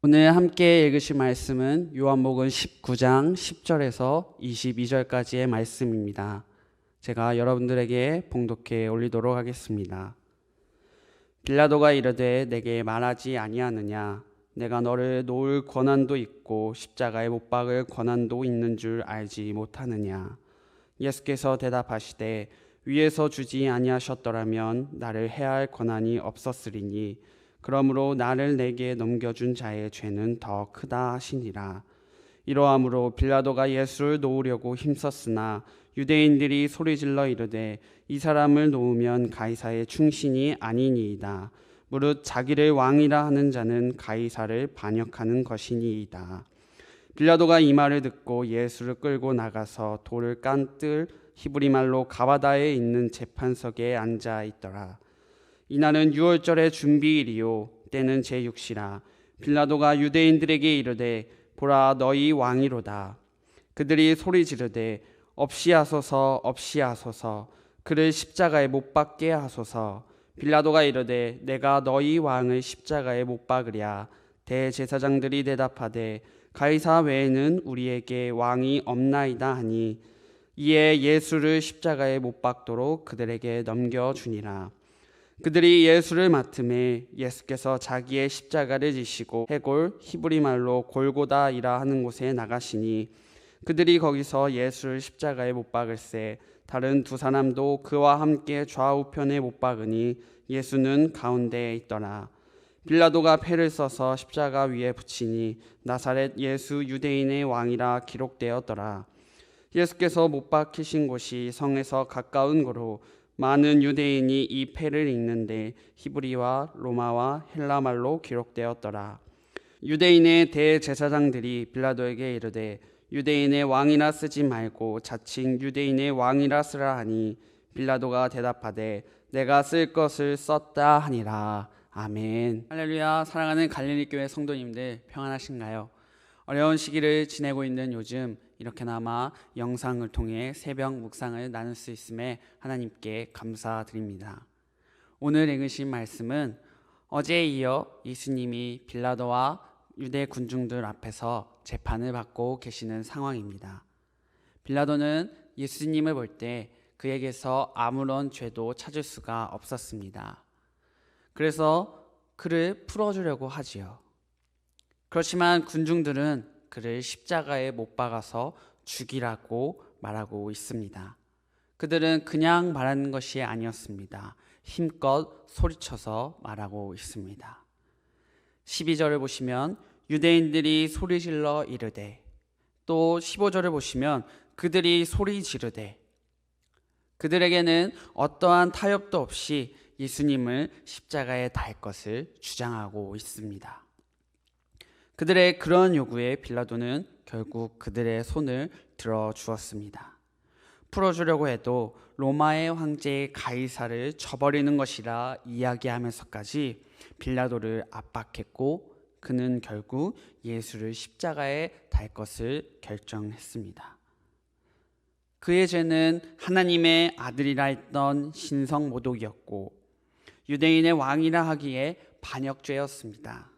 오늘 함께 읽으실 말씀은 요한복음 19장 10절에서 22절까지의 말씀입니다. 제가 여러분들에게 봉독해 올리도록 하겠습니다. 빌라도가 이르되 내게 말하지 아니하느냐? 내가 너를 놓을 권한도 있고 십자가에 못 박을 권한도 있는 줄 알지 못하느냐? 예수께서 대답하시되 위에서 주지 아니하셨더라면 나를 해할 권한이 없었으리니 그러므로 나를 내게 넘겨준 자의 죄는 더 크다 하시니라. 이러함으로 빌라도가 예수를 놓으려고 힘썼으나 유대인들이 소리질러 이르되 이 사람을 놓으면 가이사의 충신이 아니니이다. 무릇 자기를 왕이라 하는 자는 가이사를 반역하는 것이니이다. 빌라도가 이 말을 듣고 예수를 끌고 나가서 돌을 깐 뜰 히브리 말로 가바다에 있는 재판석에 앉아 있더라. 이날은 유월절의 준비일이요 때는 제6시라. 빌라도가 유대인들에게 이르되 보라 너희 왕이로다. 그들이 소리 지르되 없이 하소서 없이 하소서 그를 십자가에 못 박게 하소서. 빌라도가 이르되 내가 너희 왕을 십자가에 못 박으랴. 대제사장들이 대답하되 가이사 외에는 우리에게 왕이 없나이다 하니 이에 예수를 십자가에 못 박도록 그들에게 넘겨주니라. 그들이 예수를 맡음에 예수께서 자기의 십자가를 지시고 해골 히브리 말로 골고다이라 하는 곳에 나가시니 그들이 거기서 예수를 십자가에 못 박을새 다른 두 사람도 그와 함께 좌우편에 못 박으니 예수는 가운데에 있더라. 빌라도가 패를 써서 십자가 위에 붙이니 나사렛 예수 유대인의 왕이라 기록되었더라. 예수께서 못 박히신 곳이 성에서 가까운 거로 많은 유대인이 이 패를 읽는데 히브리와 로마와 헬라 말로 기록되었더라. 유대인의 대제사장들이 빌라도에게 이르되 유대인의 왕이라 쓰지 말고 자칭 유대인의 왕이라 쓰라 하니 빌라도가 대답하되 내가 쓸 것을 썼다 하니라. 아멘. 할렐루야. 사랑하는 갈릴리 교회 성도님들 평안하신가요? 어려운 시기를 지내고 있는 요즘 이렇게나마 영상을 통해 새벽 묵상을 나눌 수 있음에 하나님께 감사드립니다. 오늘 읽으신 말씀은 어제에 이어 예수님이 빌라도와 유대 군중들 앞에서 재판을 받고 계시는 상황입니다. 빌라도는 예수님을 볼 때 그에게서 아무런 죄도 찾을 수가 없었습니다. 그래서 그를 풀어주려고 하지요. 그렇지만 군중들은 그를 십자가에 못 박아서 죽이라고 말하고 있습니다. 그들은 그냥 말하는 것이 아니었습니다. 힘껏 소리쳐서 말하고 있습니다. 12절을 보시면 유대인들이 소리질러 이르되, 또 15절을 보시면 그들이 소리 지르되, 그들에게는 어떠한 타협도 없이 예수님을 십자가에 달 것을 주장하고 있습니다. 그들의 그런 요구에 빌라도는 결국 그들의 손을 들어주었습니다. 풀어주려고 해도 로마의 황제 가이사를 저버리는 것이라 이야기하면서까지 빌라도를 압박했고 그는 결국 예수를 십자가에 달 것을 결정했습니다. 그의 죄는 하나님의 아들이라 했던 신성모독이었고 유대인의 왕이라 하기에 반역죄였습니다.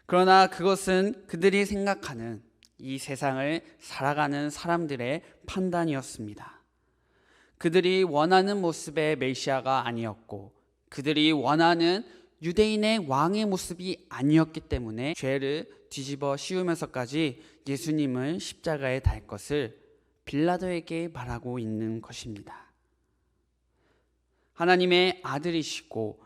그러나 그것은 그들이 생각하는 이 세상을 살아가는 사람들의 판단이었습니다. 그들이 원하는 모습의 메시아가 아니었고 그들이 원하는 유대인의 왕의 모습이 아니었기 때문에 죄를 뒤집어 씌우면서까지 예수님을 십자가에 달 것을 빌라도에게 말하고 있는 것입니다. 하나님의 아들이시고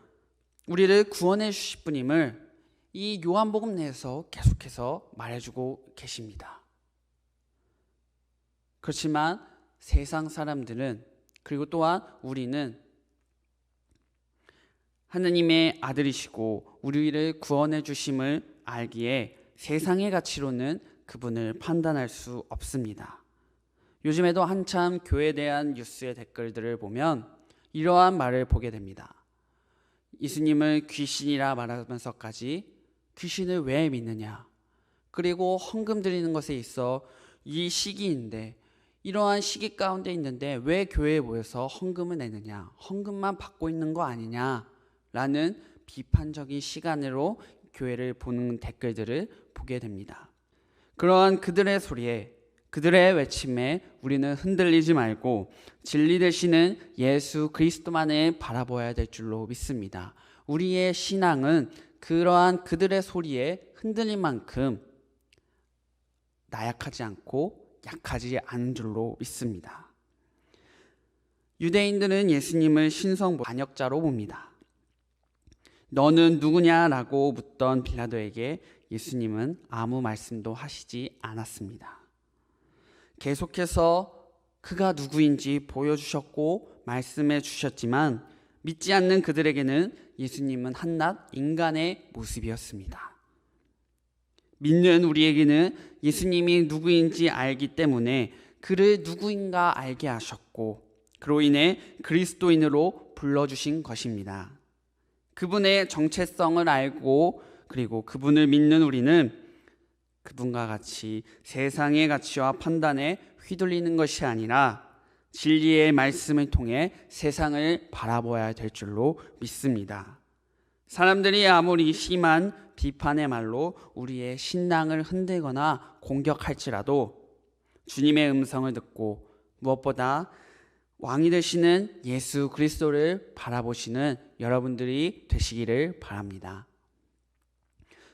우리를 구원해 주실 분임을 이 요한복음 내에서 계속해서 말해주고 계십니다. 그렇지만 세상 사람들은 그리고 또한 우리는 하나님의 아들이시고 우리를 구원해 주심을 알기에 세상의 가치로는 그분을 판단할 수 없습니다. 요즘에도 한참 교회에 대한 뉴스의 댓글들을 보면 이러한 말을 보게 됩니다. 예수님을 귀신이라 말하면서까지 귀신을 왜 믿느냐? 그리고 헌금 드리는 것에 있어 이 시기인데 이러한 시기 가운데 있는데 왜 교회에 모여서 헌금을 내느냐? 헌금만 받고 있는 거 아니냐? 라는 비판적인 시간으로 교회를 보는 댓글들을 보게 됩니다. 그러한 그들의 소리에, 그들의 외침에 우리는 흔들리지 말고 진리 되시는 예수 그리스도만을 바라보아야 될 줄로 믿습니다. 우리의 신앙은 그러한 그들의 소리에 흔들릴 만큼 나약하지 않고 약하지 않은 줄로 믿습니다. 유대인들은 예수님을 신성 반역자로 봅니다. 너는 누구냐라고 묻던 빌라도에게 예수님은 아무 말씀도 하시지 않았습니다. 계속해서 그가 누구인지 보여주셨고 말씀해 주셨지만 믿지 않는 그들에게는 예수님은 한낱 인간의 모습이었습니다. 믿는 우리에게는 예수님이 누구인지 알기 때문에 그를 누구인가 알게 하셨고 그로 인해 그리스도인으로 불러주신 것입니다. 그분의 정체성을 알고 그리고 그분을 믿는 우리는 그분과 같이 세상의 가치와 판단에 휘둘리는 것이 아니라 진리의 말씀을 통해 세상을 바라보아야 될 줄로 믿습니다. 사람들이 아무리 심한 비판의 말로 우리의 신앙을 흔들거나 공격할지라도 주님의 음성을 듣고 무엇보다 왕이 되시는 예수 그리스도를 바라보시는 여러분들이 되시기를 바랍니다.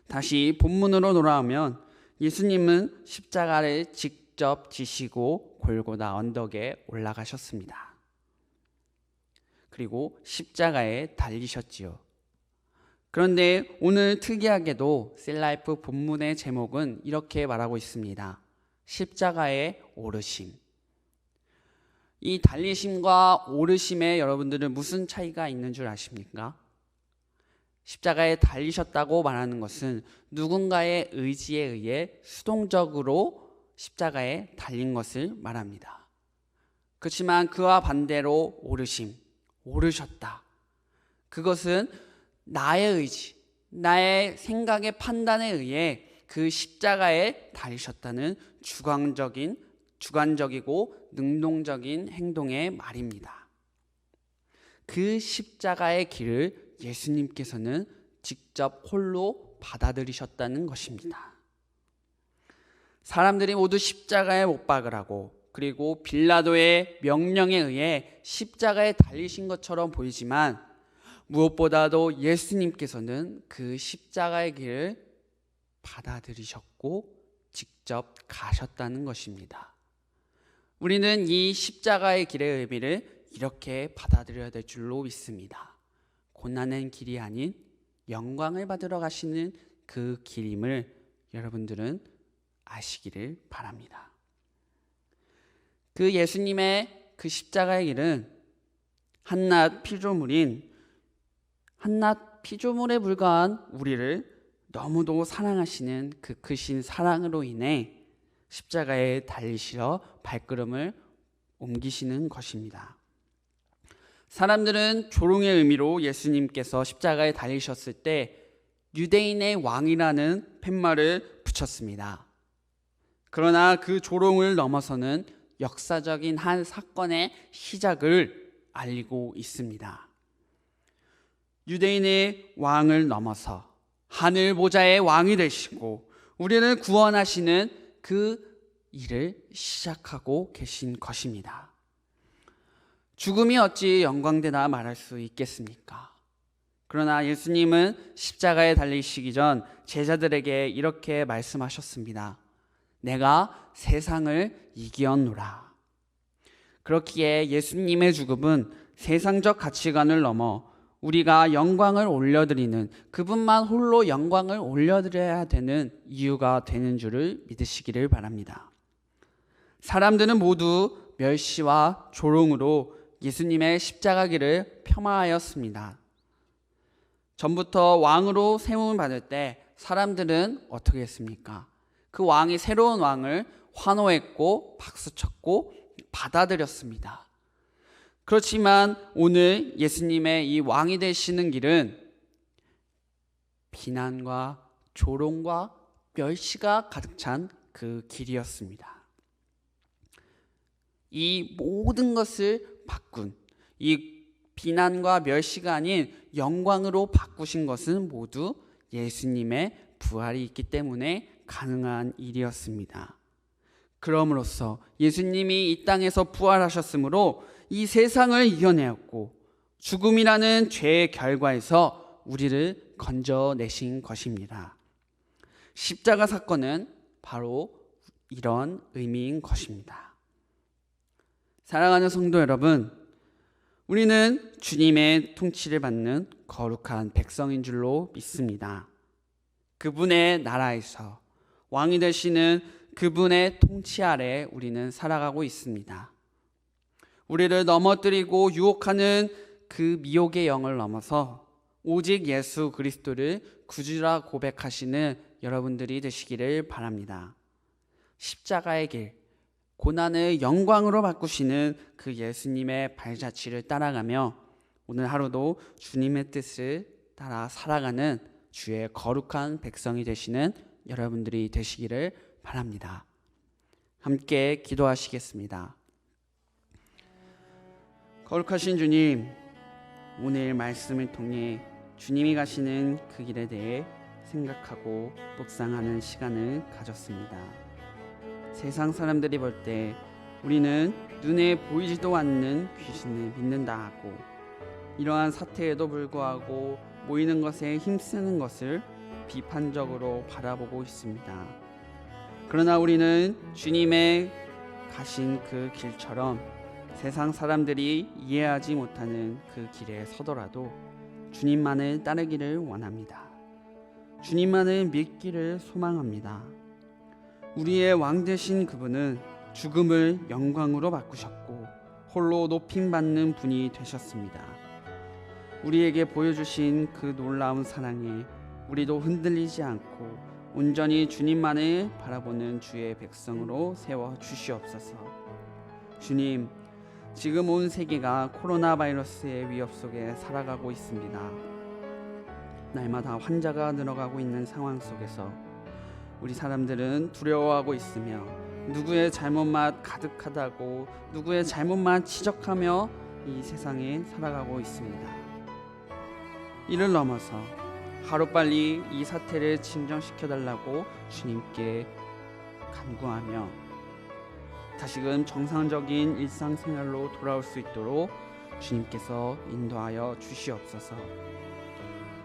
다시 본문으로 돌아오면 예수님은 십자가를 직접 지시고 골고다 언덕에 올라가셨습니다. 그리고 십자가에 달리셨지요. 그런데 오늘 특이하게도 셀라이프 본문의 제목은 이렇게 말하고 있습니다. 십자가에 오르심. 이 달리심과 오르심에 여러분들은 무슨 차이가 있는 줄 아십니까? 십자가에 달리셨다고 말하는 것은 누군가의 의지에 의해 수동적으로 십자가에 달린 것을 말합니다. 그렇지만 그와 반대로 오르심, 오르셨다. 그것은 나의 의지, 나의 생각의 판단에 의해 그 십자가에 달리셨다는 주관적이고 능동적인 행동의 말입니다. 그 십자가의 길을 예수님께서는 직접 홀로 받아들이셨다는 것입니다. 사람들이 모두 십자가에 못 박으라고 그리고 빌라도의 명령에 의해 십자가에 달리신 것처럼 보이지만 무엇보다도 예수님께서는 그 십자가의 길을 받아들이셨고 직접 가셨다는 것입니다. 우리는 이 십자가의 길의 의미를 이렇게 받아들여야 될 줄로 믿습니다. 고난의 길이 아닌 영광을 받으러 가시는 그 길임을 여러분들은 아시기를 바랍니다. 그 예수님의 그 십자가의 길은 한낱 피조물에 불과한 우리를 너무도 사랑하시는 그 크신 사랑으로 인해 십자가에 달리시러 발걸음을 옮기시는 것입니다. 사람들은 조롱의 의미로 예수님께서 십자가에 달리셨을 때 유대인의 왕이라는 팻말을 붙였습니다. 그러나 그 조롱을 넘어서는 역사적인 한 사건의 시작을 알리고 있습니다. 유대인의 왕을 넘어서 하늘 보좌의 왕이 되시고 우리를 구원하시는 그 일을 시작하고 계신 것입니다. 죽음이 어찌 영광되나 말할 수 있겠습니까? 그러나 예수님은 십자가에 달리시기 전 제자들에게 이렇게 말씀하셨습니다. 내가 세상을 이기었노라. 그렇기에 예수님의 죽음은 세상적 가치관을 넘어 우리가 영광을 올려드리는 그분만 홀로 영광을 올려드려야 되는 이유가 되는 줄을 믿으시기를 바랍니다. 사람들은 모두 멸시와 조롱으로 예수님의 십자가 길을 폄하하였습니다. 전부터 왕으로 세움을 받을 때 사람들은 어떻게 했습니까? 그 왕이 새로운 왕을 환호했고 박수쳤고 받아들였습니다. 그렇지만 오늘 예수님의 이 왕이 되시는 길은 비난과 조롱과 멸시가 가득 찬 그 길이었습니다. 이 모든 것을 바꾼 이 비난과 멸시가 아닌 영광으로 바꾸신 것은 모두 예수님의 부활이 있기 때문에 가능한 일이었습니다. 그럼으로써 예수님이 이 땅에서 부활하셨으므로 이 세상을 이겨내었고 죽음이라는 죄의 결과에서 우리를 건져내신 것입니다. 십자가 사건은 바로 이런 의미인 것입니다. 사랑하는 성도 여러분, 우리는 주님의 통치를 받는 거룩한 백성인 줄로 믿습니다. 그분의 나라에서 왕이 되시는 그분의 통치 아래 우리는 살아가고 있습니다. 우리를 넘어뜨리고 유혹하는 그 미혹의 영을 넘어서 오직 예수 그리스도를 구주라 고백하시는 여러분들이 되시기를 바랍니다. 십자가의 길, 고난을 영광으로 바꾸시는 그 예수님의 발자취를 따라가며 오늘 하루도 주님의 뜻을 따라 살아가는 주의 거룩한 백성이 되시는 여러분들이 되시기를 바랍니다. 함께 기도하시겠습니다. 거룩하신 주님, 오늘 말씀을 통해 주님이 가시는 그 길에 대해 생각하고 묵상하는 시간을 가졌습니다. 세상 사람들이 볼 때 우리는 눈에 보이지도 않는 귀신을 믿는다 하고 이러한 사태에도 불구하고 모이는 것에 힘쓰는 것을 비판적으로 바라보고 있습니다. 그러나 우리는 주님의 가신 그 길처럼 세상 사람들이 이해하지 못하는 그 길에 서더라도 주님만을 따르기를 원합니다. 주님만을 믿기를 소망합니다. 우리의 왕 되신 그분은 죽음을 영광으로 바꾸셨고 홀로 높임받는 분이 되셨습니다. 우리에게 보여주신 그 놀라운 사랑에 우리도 흔들리지 않고 온전히 주님만을 바라보는 주의 백성으로 세워 주시옵소서. 주님, 지금 온 세계가 코로나 바이러스의 위협 속에 살아가고 있습니다. 날마다 환자가 늘어가고 있는 상황 속에서 우리 사람들은 두려워하고 있으며 누구의 잘못만 가득하다고 누구의 잘못만 지적하며 이 세상에 살아가고 있습니다. 이를 넘어서 하루빨리 이 사태를 진정시켜달라고 주님께 간구하며 다시금 정상적인 일상생활로 돌아올 수 있도록 주님께서 인도하여 주시옵소서.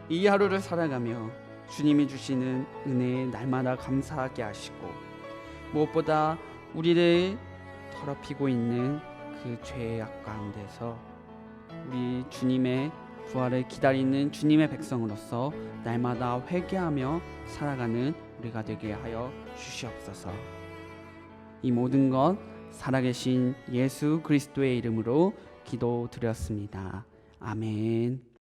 이 하루를 살아가며 주님이 주시는 은혜에 날마다 감사하게 하시고 무엇보다 우리를 더럽히고 있는 그 죄의 악 가운데서 우리 주님의 부활을 기다리는 주님의 백성으로서 날마다 회개하며 살아가는 우리가 되게 하여 주시옵소서. 이 모든 것 살아계신 예수 그리스도의 이름으로 기도드렸습니다. 아멘.